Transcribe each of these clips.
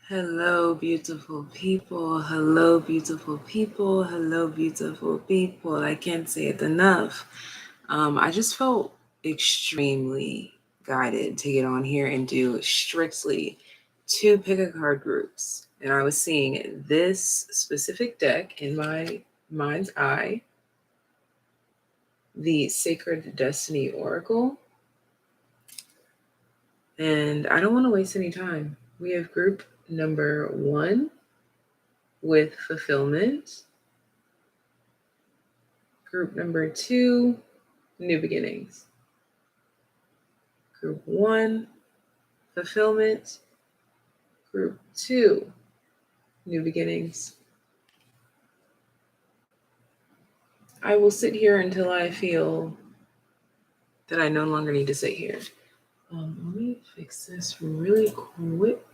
Hello, beautiful people. Hello, beautiful people. Hello, beautiful people. I can't say it enough. I just felt extremely guided to get on here and do strictly two pick a card groups. And I was seeing this specific deck in my mind's eye, the Sacred Destiny Oracle. And I don't want to waste any time. We have group number 1 with fulfillment. Group number 2, new beginnings. Group 1, fulfillment. Group 2, new beginnings. I will sit here until I feel that I no longer need to sit here. Let me fix this really quick.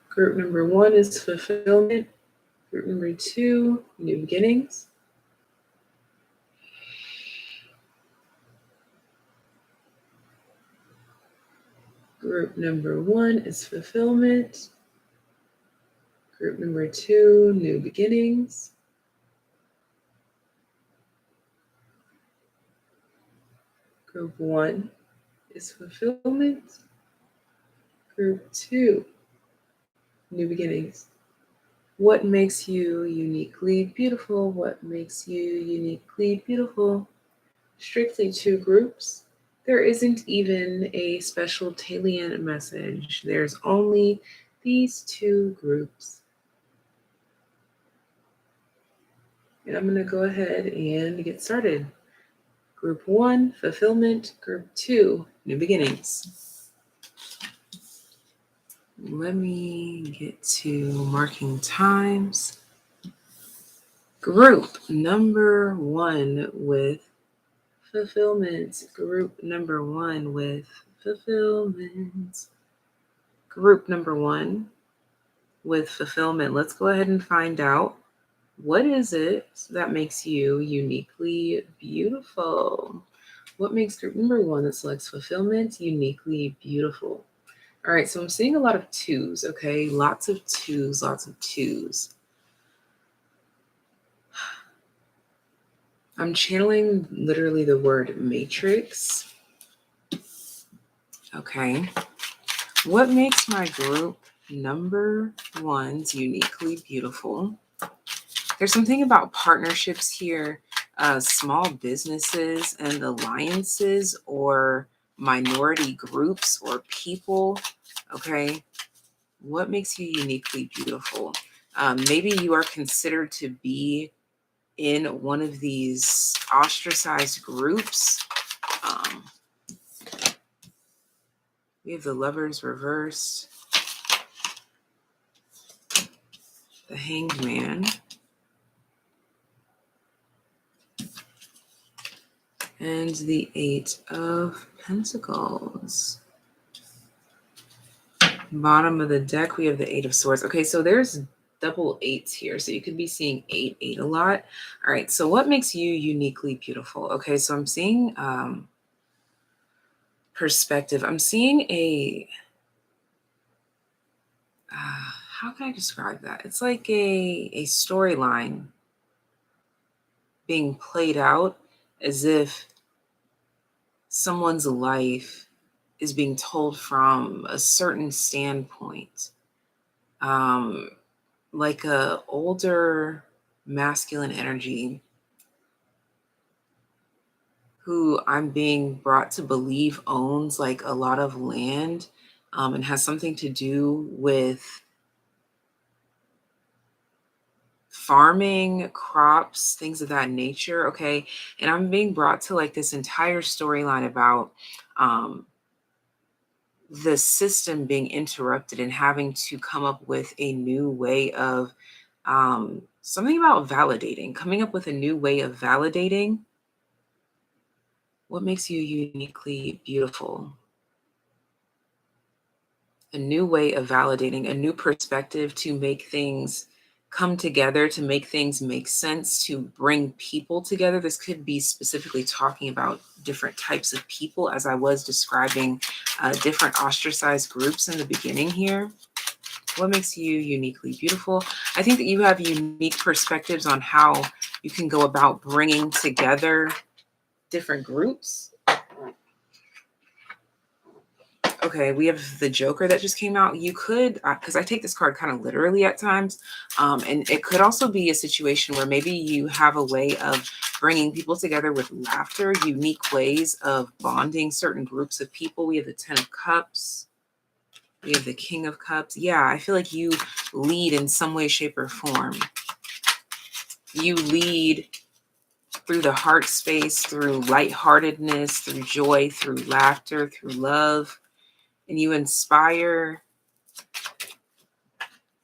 Group number 1 is fulfillment. Group number 2, new beginnings. Group number 1 is fulfillment. Group number 2, new beginnings. Group 1 is fulfillment. Group 2, new beginnings. What makes you uniquely beautiful? What makes you uniquely beautiful? Strictly 2 groups. There isn't even a special TAYlien message. There's only these 2 groups. And I'm going to go ahead and get started. Group 1, fulfillment. Group 2, new beginnings. Let me get to marking times. Group number 1 with fulfillment. Group number 1 with fulfillment. Group number 1 with fulfillment. Let's go ahead and find out, what is it that makes you uniquely beautiful? What makes group number 1 that selects fulfillment uniquely beautiful? All right, so I'm seeing a lot of 2s, okay? Lots of 2s, lots of 2s. I'm channeling literally the word matrix. Okay. What makes my group number 1s uniquely beautiful? There's something about partnerships here, small businesses and alliances or minority groups or people. Okay. What makes you uniquely beautiful? Maybe you are considered to be in one of these ostracized groups. We have the Lovers reversed, the Hanged Man, and the 8 of Pentacles. Bottom of the deck, we have the 8 of Swords. Okay, so there's double 8s here. So you could be seeing 8, 8 a lot. All right, so what makes you uniquely beautiful? Okay, so I'm seeing perspective. I'm seeing a, how can I describe that? It's like a storyline being played out as if someone's life is being told from a certain standpoint. Like a older masculine energy who I'm being brought to believe owns like a lot of land, and has something to do with farming, crops, things of that nature. Okay. And I'm being brought to like this entire storyline about the system being interrupted and having to come up with a new way of something about validating, coming up with a new way of validating what makes you uniquely beautiful. A new way of validating, a new perspective to make things come together to make things make sense, to bring people together. This could be specifically talking about different types of people, as I was describing different ostracized groups in the beginning here. What makes you uniquely beautiful? I think that you have unique perspectives on how you can go about bringing together different groups. Okay, we have the Joker that just came out. You could, because I take this card kind of literally at times, and it could also be a situation where maybe you have a way of bringing people together with laughter, unique ways of bonding certain groups of people. We have the Ten of Cups. We have the King of Cups. Yeah, I feel like you lead in some way, shape, or form. You lead through the heart space, through lightheartedness, through joy, through laughter, through love. And you inspire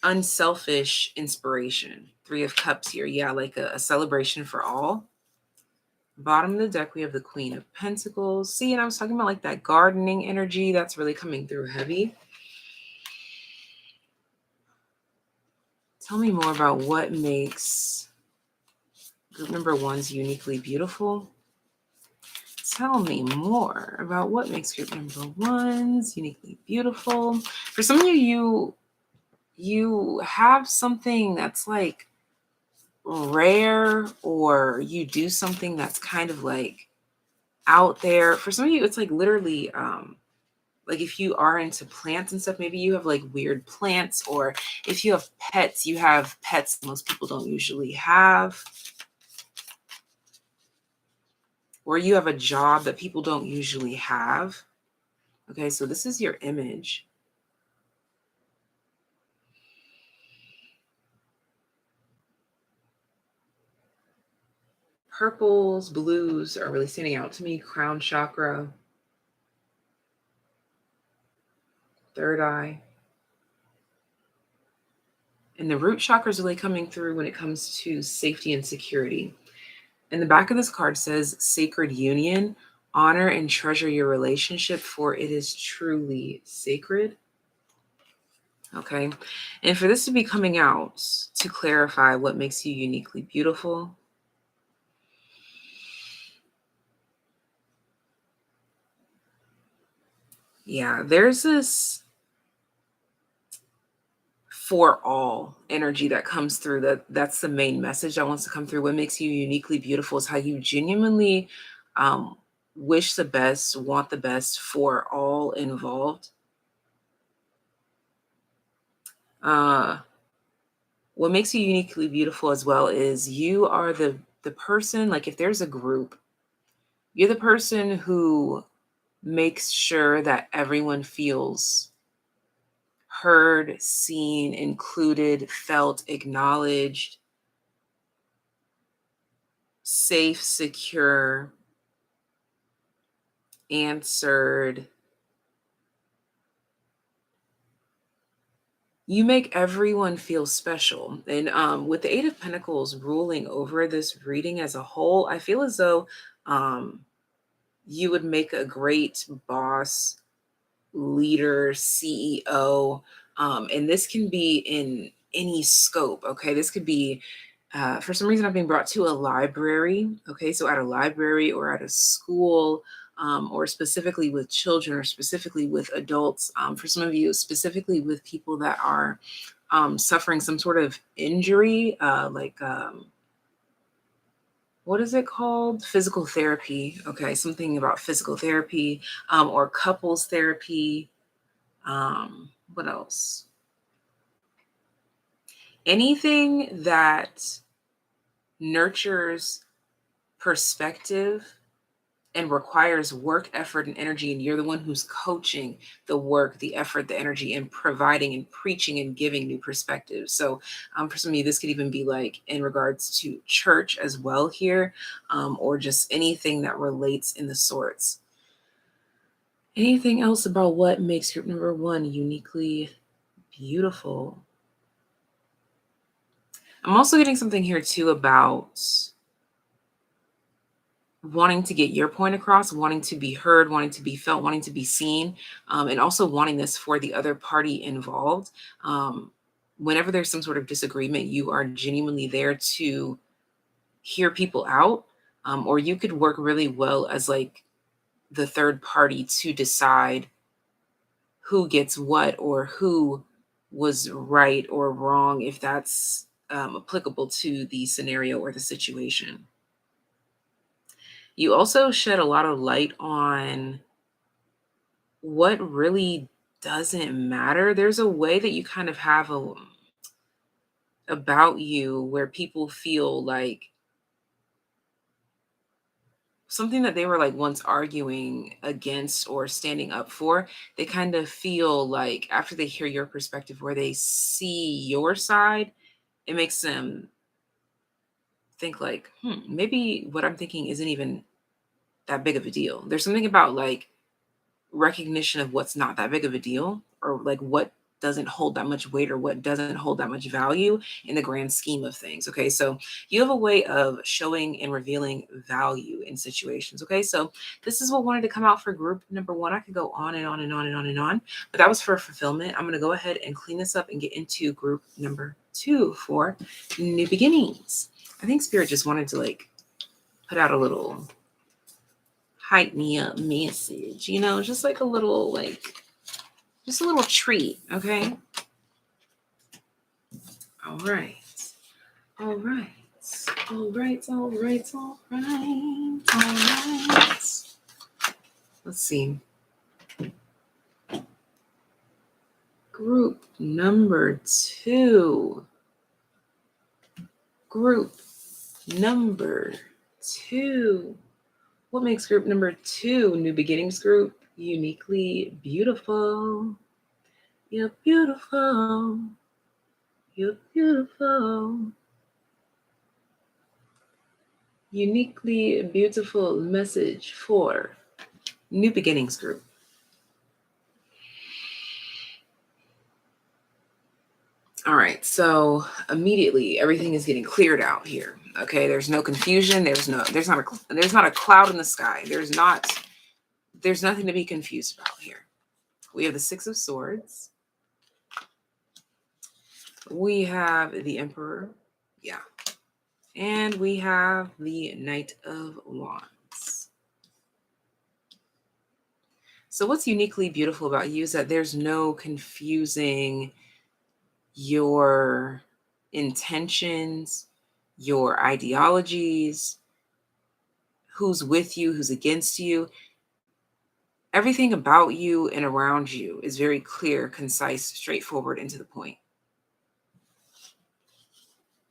unselfish inspiration. Three of Cups here. Yeah, like a celebration for all. Bottom of the deck, we have the Queen of Pentacles. See, and I was talking about like that gardening energy that's really coming through heavy. Tell me more about what makes group number one's uniquely beautiful. Tell me more about what makes group number one's uniquely beautiful. For some of you have something that's like rare, or you do something that's kind of like out there. For some of you, it's like literally like if you are into plants and stuff, maybe you have like weird plants, or if you have pets, you have pets most people don't usually have, or you have a job that people don't usually have. Okay, so this is your image. Purples, blues are really standing out to me. Crown chakra, third eye. And the root chakra is really coming through when it comes to safety and security. And the back of this card says sacred union. Honor and treasure your relationship, for it is truly sacred. Okay. And for this to be coming out to clarify what makes you uniquely beautiful, yeah, there's this for all energy that comes through. That's the main message that wants to come through. What makes you uniquely beautiful is how you genuinely um, wish the best, want the best for all involved. Uh, what makes you uniquely beautiful as well is you are the person, like if there's a group, you're the person who makes sure that everyone feels heard, seen, included, felt, acknowledged, safe, secure, answered. You make everyone feel special. And with the Eight of Pentacles ruling over this reading as a whole, I feel as though you would make a great boss, leader, CEO. And this can be in any scope. Okay. This could be, for some reason, I've been brought to a library. Okay. So at a library or at a school, or specifically with children or specifically with adults. For some of you, specifically with people that are suffering some sort of injury, what is it called? Physical therapy. Okay. Something about physical therapy, or couples therapy. What else? Anything that nurtures perspective and requires work, effort, and energy, and you're the one who's coaching the work, the effort, the energy, and providing and preaching and giving new perspectives. So for some of you, this could even be like in regards to church as well here, or just anything that relates in the sorts. Anything else about what makes group number one uniquely beautiful? I'm also getting something here too about wanting to get your point across, wanting to be heard, wanting to be felt, wanting to be seen, and also wanting this for the other party involved. whenever there's some sort of disagreement, you are genuinely there to hear people out, or you could work really well as like the third party to decide who gets what or who was right or wrong, if that's applicable to the scenario or the situation. You also shed a lot of light on what really doesn't matter. There's a way that you kind of have about you where people feel like something that they were like once arguing against or standing up for, they kind of feel like after they hear your perspective, where they see your side, it makes them think like, maybe what I'm thinking isn't even that big of a deal. There's something about like recognition of what's not that big of a deal, or like what doesn't hold that much weight or what doesn't hold that much value in the grand scheme of things. Okay, so you have a way of showing and revealing value in situations. Okay, so this is what wanted to come out for group number one. I could go on and on and on and on and on, but that was for fulfillment. I'm going to go ahead and clean this up and get into group number two for new beginnings. I think Spirit just wanted to like put out a little hype me up message, just like a little, like, just a little treat. Okay. All right. All right. All right. All right. All right. All right. Let's see. Group number two. Group number two. What makes group number two, New Beginnings group, uniquely beautiful? You're beautiful. You're beautiful. Uniquely beautiful message for New Beginnings group. All right, so immediately everything is getting cleared out here. Okay, there's no confusion. There's not a cloud in the sky. There's nothing to be confused about here. We have the Six of Swords. We have the Emperor. Yeah. And we have the Knight of Wands. So what's uniquely beautiful about you is that there's no confusing your intentions, your ideologies, who's with you, who's against you. Everything about you and around you is very clear, concise, straightforward, and to the point.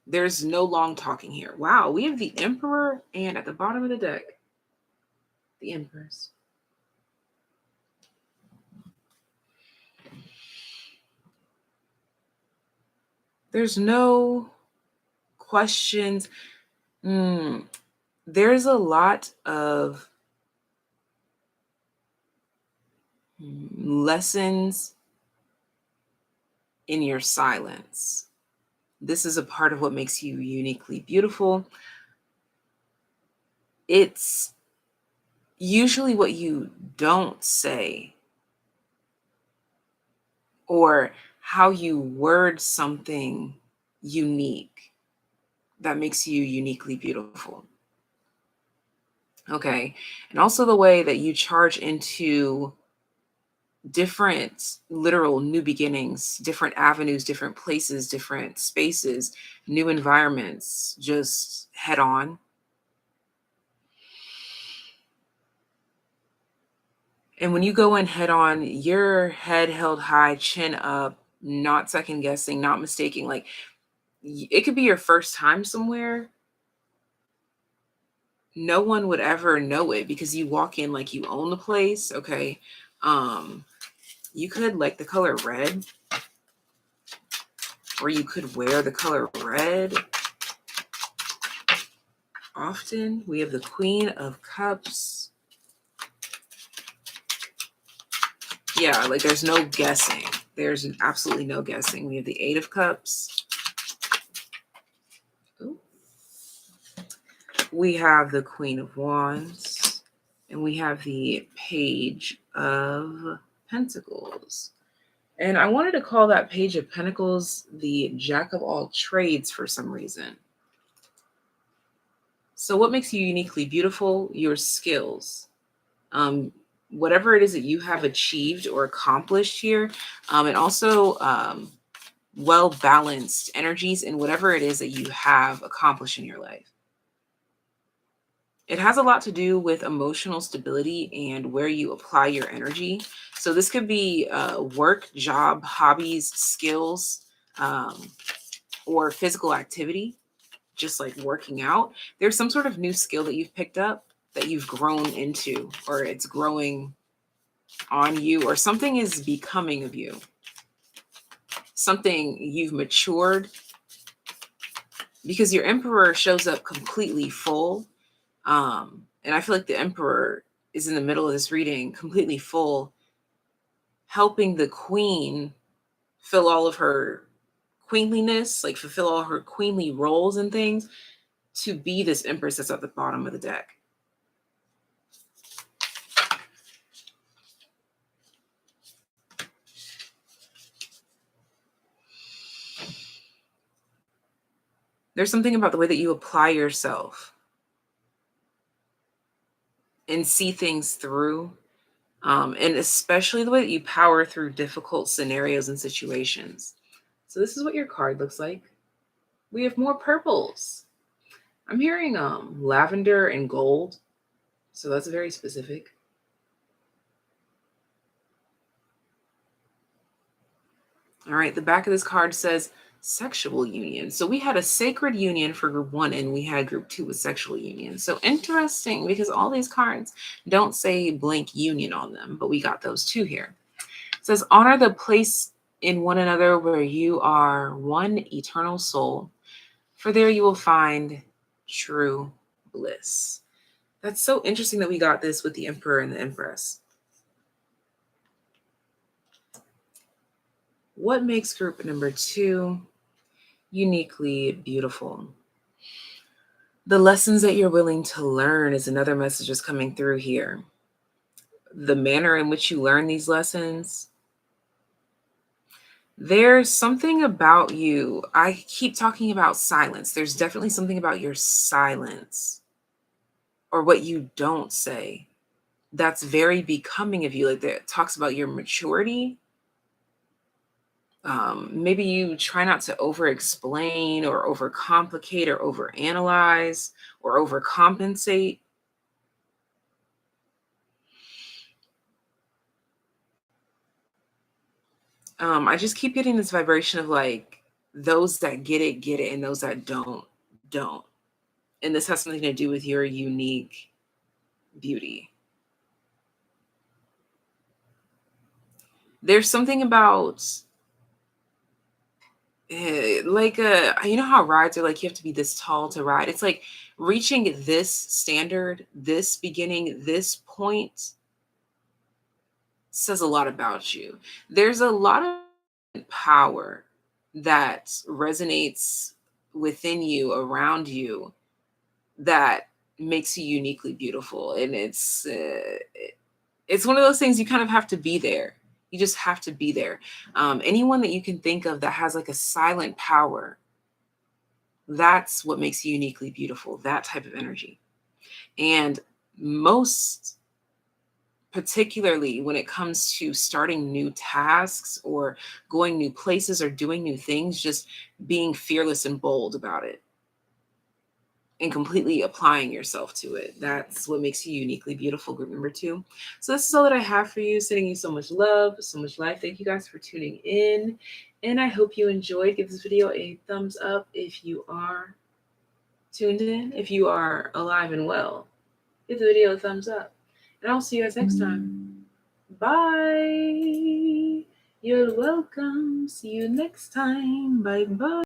There's no long talking here. Wow, we have the Emperor, and at the bottom of the deck, the Empress. There's no questions. There's a lot of lessons in your silence. This is a part of what makes you uniquely beautiful. It's usually what you don't say or how you word something unique that makes you uniquely beautiful. Okay. And also the way that you charge into different literal new beginnings, different avenues, different places, different spaces, new environments, just head on. And when you go in head on, your head held high, chin up, not second guessing, not mistaking. Like it could be your first time somewhere. No one would ever know it because you walk in like you own the place. Okay. You could like the color red, or you could wear the color red often. We have the Queen of Cups. Yeah, like there's no guessing. There's absolutely no guessing. We have the Eight of Cups. Ooh. We have the Queen of Wands. And we have the Page of Pentacles. And I wanted to call that Page of Pentacles the Jack of all trades for some reason. So what makes you uniquely beautiful? Your skills. Whatever it is that you have achieved or accomplished here, and also well-balanced energies in whatever it is that you have accomplished in your life. It has a lot to do with emotional stability and where you apply your energy. So this could be work, job, hobbies, skills, or physical activity, just like working out. There's some sort of new skill that you've picked up that you've grown into, or it's growing on you, or something is becoming of you. Something you've matured, because your Emperor shows up completely full. And I feel like the Emperor is in the middle of this reading, completely full, helping the Queen fill all of her queenliness, like fulfill all her queenly roles and things, to be this Empress that's at the bottom of the deck. There's something about the way that you apply yourself and see things through, and especially the way that you power through difficult scenarios and situations. So this is what your card looks like. We have more purples. I'm hearing lavender and gold, so that's very specific. All right, the back of this card says sexual union. So we had a sacred union for group 1 and we had group 2 with sexual union. So interesting, because all these cards don't say blank union on them, but we got those two here. It says honor the place in one another where you are one eternal soul, for there you will find true bliss. That's so interesting that we got this with the Emperor and the Empress. What makes group number 2 uniquely beautiful? The lessons that you're willing to learn is another message that's coming through here. The manner in which you learn these lessons. There's something about you. I keep talking about silence. There's definitely something about your silence or what you don't say that's very becoming of you. Like that talks about your maturity. Maybe you try not to over-explain or overcomplicate or overanalyze or overcompensate. I just keep getting this vibration of like those that get it, and those that don't. And this has something to do with your unique beauty. There's something about like you know how rides are like you have to be this tall to ride. It's like reaching this standard, this beginning, this point says a lot about you. There's a lot of power that resonates within you, around you, that makes you uniquely beautiful. And it's one of those things you kind of have to be there. You just have to be there. Anyone that you can think of that has like a silent power, that's what makes you uniquely beautiful, that type of energy. And most particularly when it comes to starting new tasks or going new places or doing new things, just being fearless and bold about it and completely applying yourself to it. That's what makes you uniquely beautiful, group number 2. So this is all that I have for you. Sending you so much love, so much life. Thank you guys for tuning in. And I hope you enjoyed. Give this video a thumbs up if you are tuned in. If you are alive and well, give the video a thumbs up. And I'll see you guys next time. Bye. You're welcome. See you next time. Bye-bye.